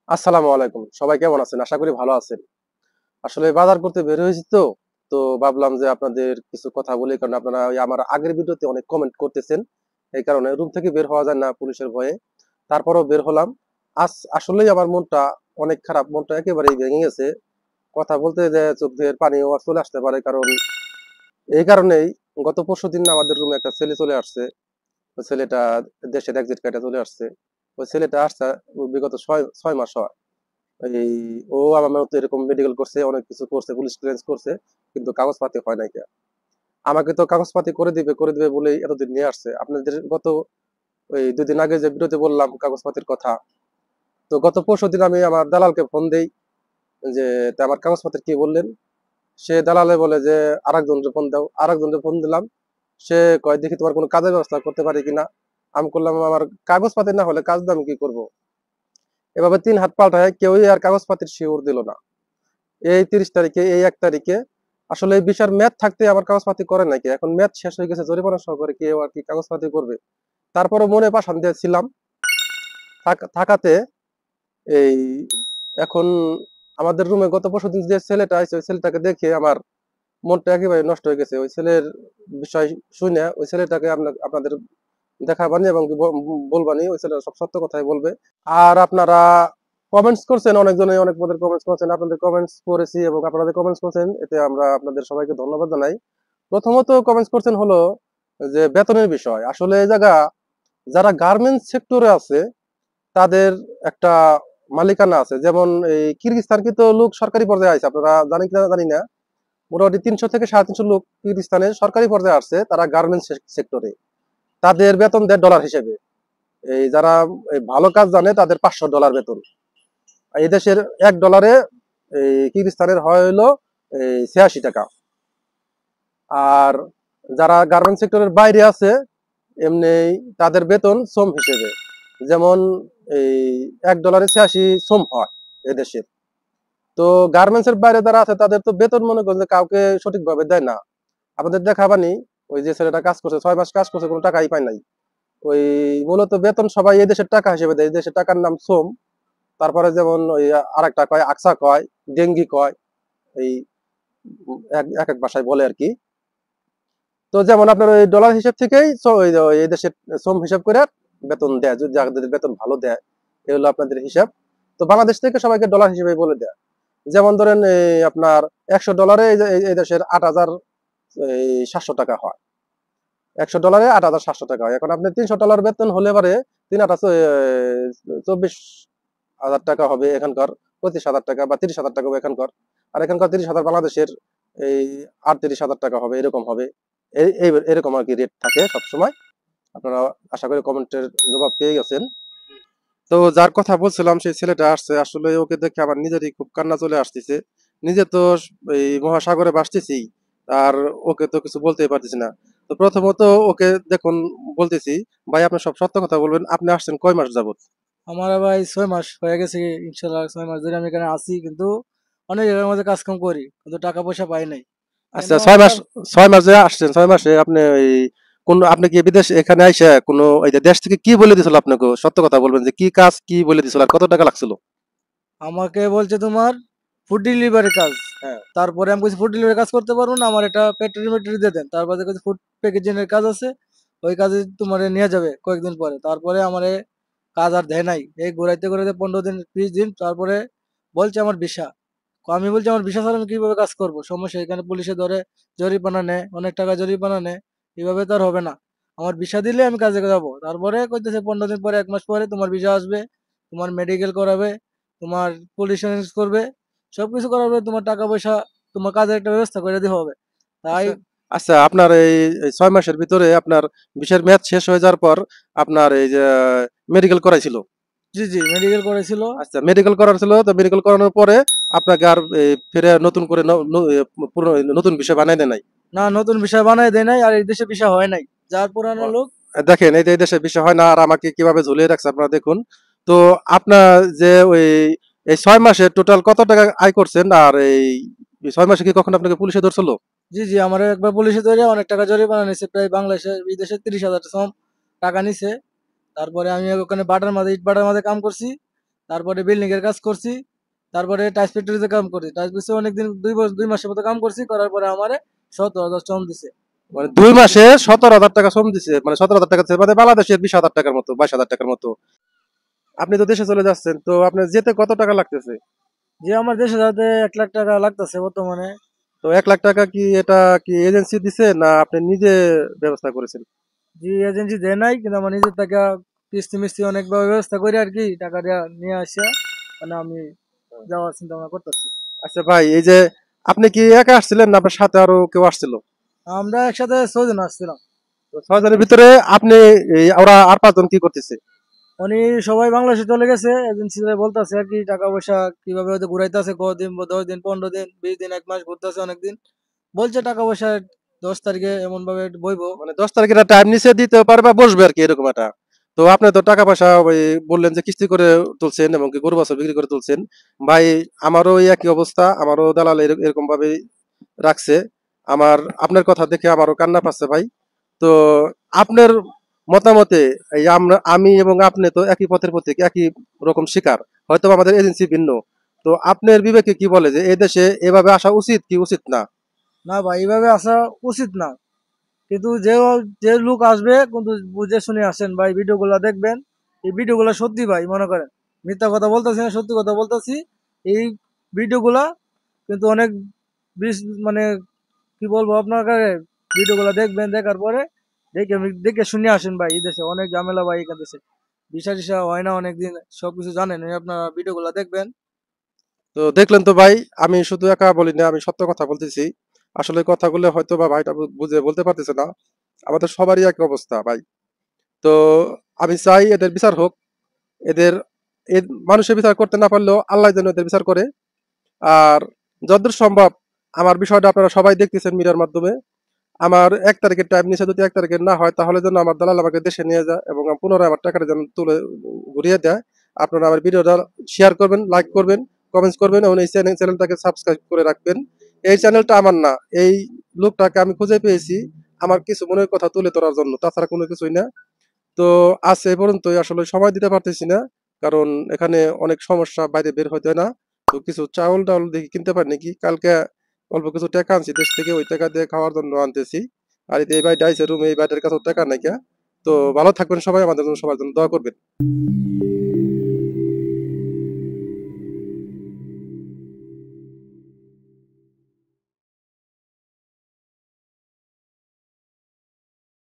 আসসালামু আলাইকুম। সবাই কেমন আছেন? আশা করি ভালো আছেন। আসলে বাজার করতে বের হয়েছি তো ভাবলাম যে আপনাদের কিছু কথা বলি, কারণ আপনারা ওই আমার আগের ভিডিওতে অনেক কমেন্ট করতেছেন। এই কারণে রুম থেকে বের হওয়া যায় না পুলিশের ভয়ে। তারপরেও বের হলাম। আসলেই আমার মনটা অনেক খারাপ। মনটা একেবারেই ভেঙে গেছে। কথা বলতে যে চোখের পানিও চলে আসতে পারে, কারণ এই কারণেই গত পরশুদিন আমাদের রুমে একটা ছেলে চলে আসছে। ওই ছেলেটা দেশের এক্সিট কার্ডে চলে আসছে। ওই ছেলেটা আসছে বিগত ছয় ছয় মাস হয়। এই ও আমার মতো এরকম মেডিকেল করছে, অনেক কিছু করছে, পুলিশ ক্লিয়ারেন্স করছে, কিন্তু কাগজপাতি হয় নাই কে। আমাকে তো কাগজপাতি করে দিবে বলেই এতদিন নিয়ে আসছে। আপনাদের গত ওই 2 দিন আগে যে ভিডিওতে বললাম কাগজপাতির কথা, তো গত পরশুদিন আমি আমার দালালকে ফোন দেই যে তা আমার কাগজপত্র কি বললেন। সে দালালে বলে যে আরেকজনকে ফোন দাও। আরেকজনকে ফোন দিলাম। সে কয় দেখি তোমার কোনো কাজের ব্যবস্থা করতে পারি কিনা। আমি করলাম আমার কাগজপাতি না হলে কাজ দিয়ে আমি কি করবো। এভাবে 3 হাত পাল্টায় কেউই আর কাগজপাতির শিওর দিল না। এই 30 তারিখে, এই 1 তারিখে আসলে এই ভিসার মেয়াদ থাকতে আমার কাগজপাতি করে নাকি, এখন মেয়াদ শেষ হয়ে গেছে, জরিমানা সহকারে কেউ আর কি কাগজপাতি করবে। তারপরে মনে পাশান দিয়েছিলাম থাকাতে এই এখন আমাদের রুমে গত পরশুদিন যে ছেলেটা আছে, ওই ছেলেটাকে দেখে আমার মনটা একেবারে নষ্ট হয়ে গেছে। ওই ছেলের বিষয় শুনে ওই ছেলেটাকে আপনাদের দেখাবানি এবং বলবানি, ওই ছেলেটা সব সত্য কথাই বলবে। আর আপনারা কমেন্টস করছেন, অনেকজনে অনেক পদের কমেন্টস করছেন, আপনাদের কমেন্টস পড়েছি এবং আপনাদের কমেন্টস করছেন, এতে আমরা আপনাদের সবাইকে ধন্যবাদ জানাই। প্রথমত কমেন্টস করছেন হলো যে বেতনের বিষয়। আসলে এই জায়গা যারা গার্মেন্টস সেক্টরে আছে তাদের একটা মালিকানা আছে। যেমন এই কিরগিজস্তান কিন্তু লোক সরকারি পর্যায়ে আছে, আপনারা জানেন কিনা জানি না। মোটামুটি 300 থেকে 350 লোক কিরগিজস্তানের সরকারি পর্যায়ে আসছে, তারা গার্মেন্টস সেক্টরে। তাদের বেতন দেয় ডলার হিসেবে। এই যারা এই ভালো কাজ জানে তাদের $500 বেতন। এই দেশের $1 এই কিরগিজস্তানের হয় হলো এই 86 টাকা। আর যারা গার্মেন্টস সেক্টরের বাইরে আছে এমনি তাদের বেতন শ্রম হিসেবে। যেমন এই $1 86 শ্রম হয় এদেশের। তো গার্মেন্টস এর বাইরে যারা আছে তাদের তো বেতন মনে করেন যে কাউকে সঠিকভাবে দেয় না। আমাদের দেখাবানি ওই যে ছেলেটা কাজ করছে, 6 মাস কাজ করছে, কোনো টাকাই পায় নাই। ওই মূলত বেতন সবাই এই দেশের টাকা হিসেবে দেয়, এই দেশের টাকার নাম শ্রম। তারপরে যেমন ওই আরেকটা কয় আকসা কয়, ডেঙ্গি কয়, এই এক এক এক ভাষায় বলে আর কি। তো যেমন আপনার ওই ডলার হিসেব থেকেই এই দেশের শ্রম হিসাব করে বেতন দেয়, যদি যাদের বেতন ভালো দেয়। এই হলো আপনাদের হিসাব। তো বাংলাদেশ থেকে সবাইকে ডলার হিসেবে বলে দেয়। যেমন ধরেন এই আপনার $100 এই দেশের 8,700 টাকা হয়। $100 8,700 হয়। এখন আপনি $300 বেতন হলে পারে 3,24,000 টাকা হবে এখানকার, 25,000 টাকা বা 30,000 টাকা হবে এখানকার। আর এখানকার 30,000 বাংলাদেশের এই 38,000 টাকা হবে, এরকম হবে। এরকম আর কি রেট থাকে সবসময়। আপনারা আশা করি কমেন্টের জবাব পেয়ে গেছেন। তো যার কথা বলছিলাম সেই ছেলেটা আসছে, আসলে ওকে দেখে আমার নিজেরই খুব কান্না চলে আসতেছে। নিজে তো এই মহাসাগরে ভাসতেছি, আর ওকে তো কিছু বলতেই পারতেছি না। তো প্রথমত ওকে দেখুন বলতেছি, ভাই আপনি সব সত্য কথা বলবেন, আপনি আসছেন কয় মাস যাবত? আমার ভাই 6 মাস হয়ে গেছে। ইনশাল্লাহ 6 মাস ধরে আমি এখানে আছি, কিন্তু অনেক জায়গার মধ্যে কাজ কাম করি, কিন্তু টাকা পয়সা পাই নাই। কেন আচ্ছা, 6 মাস। আমার 6 মাস যে আসছেন, 6 মাসে আপনি ওই কোন আপনি কি বিদেশ এখানে আইসা কোনো এই যে দেশ থেকে কি বলে দিছিল আপনাকে? সত্য কথা বলবেন যে কি কাজ কি বলে দিছিল আর কত টাকা লাগছিল? আমাকে বলছে তোমার ফুড ডেলিভারি কাজ। হ্যাঁ। তারপরে আমি বলছি ফুড ডেলিভারি কাজ করতে পারবো না, আমার এটা পেট্রি মেট্রি দিয়ে দেন। তারপরে বলছে ফুড প্যাকেজিং এর কাজ আছে, ওই কাজে তোমার নিয়ে যাবে কয়েকদিন পরে। তারপরে আমার কাজ আর দেয় নাই, এই ঘুরাইতে ঘুরাইতে 15 দিন 20 দিন। তারপরে বলছে আমার ভিসা। আমি বলছি আমার ভিসা ছাড়া আমি কিভাবে কাজ করবো, সমস্যা এখানে পুলিশে ধরে, জরিমানা নেয়, অনেক টাকা জরিমানা নেয়। এভাবে তো আর হবে না, আমার ভিসা দিলে আমি কাজে যাবো। তারপরে কইতেছে 15 দিন পরে 1 মাস পরে তোমার ভিসা আসবে, তোমার মেডিকেল করাবে, তোমার পুলিশ ইন্স্যুরেন্স করবে, সবকিছু করার পরে তোমার টাকা পয়সা, তোমার কাজের একটা ব্যবস্থা করে দিতে হবে। তাই আচ্ছা, আচ্ছা, আপনার এই 6 মাসের ভিতরে আপনার ভিসার মেয়াদ শেষ হয়ে যাওয়ার পর আপনার এই যে মেডিকেল করাইছিল। জি জি, মেডিকেল করেছিল। আচ্ছা, মেডিকেল করার ছিল, তো মেডিকেল করানোর পরে আপনাকে আর ফিরে নতুন করে পুরো নতুন বিষয় বানাই দেয় নাই? না, নতুন ভিসা বানায় দেয় নাই, আর এই দেশে ভিসা হয় নাই, যার পুরানো ও, লোক। দেখেন এই যে এই দেশে বিষয় হয় না আর আমাকে কিভাবে ঝুলিয়ে রাখছে আপনারা দেখুন। তো আপনার যে ওই এই 6 মাসে টোটাল কত টাকা আয় করছেন, আর এই 6 মাসে কি কখন আপনাকে পুলিশে ধরছিল? জি জি, আমার একবার পুলিশে ধরে অনেক টাকা জরিমানা নিছে, প্রায় বাংলাদেশে বিদেশে 30,000 টাকা নিছে। তারপরে আমি ওখানে বাটার মাঝে ইট বাটার মাঝে কাম করছি। তারপরে বিল্ডিং এর কাজ করছি, তারপরে টাইস ফ্যাক্টরিতে কাম করছি। টাইস ফ্যাক্টরি অনেকদিন 2 মাসের মতো কাম করছি, করার পরে আমারে 17,000 শ্রম দিছে। মানে 2 মাসে 17,000 টাকা শ্রম দিছে, মানে 17,000 টাকা মানে বাংলাদেশের 20,000 টাকার মতো, 22,000 টাকার মতো। আপনি তো দেশে চলে যাচ্ছেন, তো আপনার যেতে কত টাকা লাগতেছে? যে আমার দেশে যাতে 1 লাখ টাকা লাগতেছে বর্তমানে। তো 1 লাখ টাকা কি এটা কি এজেন্সি দিছে না আপনি নিজে ব্যবস্থা করেছেন? যে এজেন্সি দেয় নাই, কিন্তু আমার নিজের টাকা কিস্তি মিস্তি অনেকভাবে ব্যবস্থা করে আর কি টাকা নিয়ে আসিয়া মানে আমি যাওয়ার চিন্তা ভাবনা করতেছি। আচ্ছা ভাই, এই যে আপনি কি একা আসছিলেন না আপনার সাথে আরো কেউ আসছিল? আমরা একসাথে 6 জন আসছিলাম। তো 6 জনের ভিতরে আপনি ওরা আর 5 জন কি করতেছে? উনি সবাই বাংলাদেশে চলে গেছে, এজেন্সি বলতেছে আর কি টাকা পয়সা কিভাবে হয়তো ঘুরাইতেছে, কদিন 10 দিন 15 দিন 20 দিন 1 মাস ঘুরতেছে অনেকদিন। বলছে টাকা পয়সা 10 তারিখে এমন ভাবে বইবো। মানে 10 তারিখে টাইম নিচে দিতে পারবে বা বসবে আর কি, এরকম একটা। তো আপনি তো টাকা পয়সা ওই বললেন যে কিস্তি করে তুলছেন এবং কি গরু বাছুর বিক্রি করে তুলছেন। ভাই, আমারও এই একই অবস্থা, আমারও দালাল এরকম ভাবে রাখছে। আপনার কথা দেখে আমারও কান্না পাচ্ছে ভাই। তো আপনার মতামতে এই আমি এবং আপনি তো একই পথের প্রতীক, একই রকম শিকার, হয়তো আমাদের এজেন্সি ভিন্ন। তো আপনার বিবেকে কি বলে যে এই দেশে এভাবে আসা উচিত কি উচিত না? না ভাই, এইভাবে আসা উচিত না। কিন্তু যে যে লোক আসবে কিন্তু বুঝে শুনে আসেন ভাই, ভিডিওগুলো দেখবেন। এই ভিডিওগুলো সত্যি ভাই, মনে করেন মিথ্যা কথা বলতেছি না, সত্যি কথা বলতেছি। এই ভিডিওগুলা কিন্তু অনেক বিশ মানে কি বলবো আপনাকে, ভিডিওগুলো দেখবেন, দেখার পরে দেখে শুনে আসেন ভাই। এই দেশে অনেক ঝামেলা ভাই, এখান দেশে ভিসা টিসা হয় না অনেকদিন, সবকিছু জানেন, এই আপনারা ভিডিওগুলো দেখবেন। তো দেখলেন তো ভাই, আমি শুধু একা বলি না, আমি সত্য কথা বলতেছি। আসলে কথাগুলো হয়তো বা ভাইটা বুঝে বলতে পারতেছে না। আমাদের সবারই একই অবস্থা ভাই। তো আমি চাই এদের বিচার হোক। এদের মানুষের বিচার করতে না পারলেও আল্লাহ যেন এদের বিচার করে। আর যতদূর সম্ভব আমার বিষয়টা আপনারা সবাই দেখতেছেন মিডিয়ার মাধ্যমে। আমার 1 তারিখের টাইম নিচে যদি 1 তারিখের না হয়, তাহলে যেন আমার দালাল আমাকে দেশে নিয়ে যায় এবং পুনরায় আমার টাকাটা যেন তুলে ঘুরিয়ে দেয়। আপনারা আমার ভিডিওটা শেয়ার করবেন, লাইক করবেন, কমেন্টস করবেন এবং এই চ্যানেলটাকে সাবস্ক্রাইব করে রাখবেন। এই চ্যানেলটা আমার না, এই লোকটাকে আমি খুঁজে পেয়েছি আমার কিছু মনের কথা তুলে ধরার জন্য, তাছাড়া কোনো কিছুই না। তো আজ এ পর্যন্তই, আসলে সময় দিতে পারতেছি না, কারণ এখানে অনেক সমস্যা, বাইরে বের হইতে হয় না। তো কিছু চাউল টাউল দেখি কিনতে পারি নাকি, কালকে অল্প কিছু টাকা আনছি দেশ থেকে, ওই টাকা দিয়ে খাওয়ার জন্য আনতেছি। আর এই ভাই ডাইসের রুমে এই ভাইটার কাছে টাকা নাই। তো ভালো থাকবেন সবাই, আমাদের জন্য সবার জন্য দোয়া করবেন।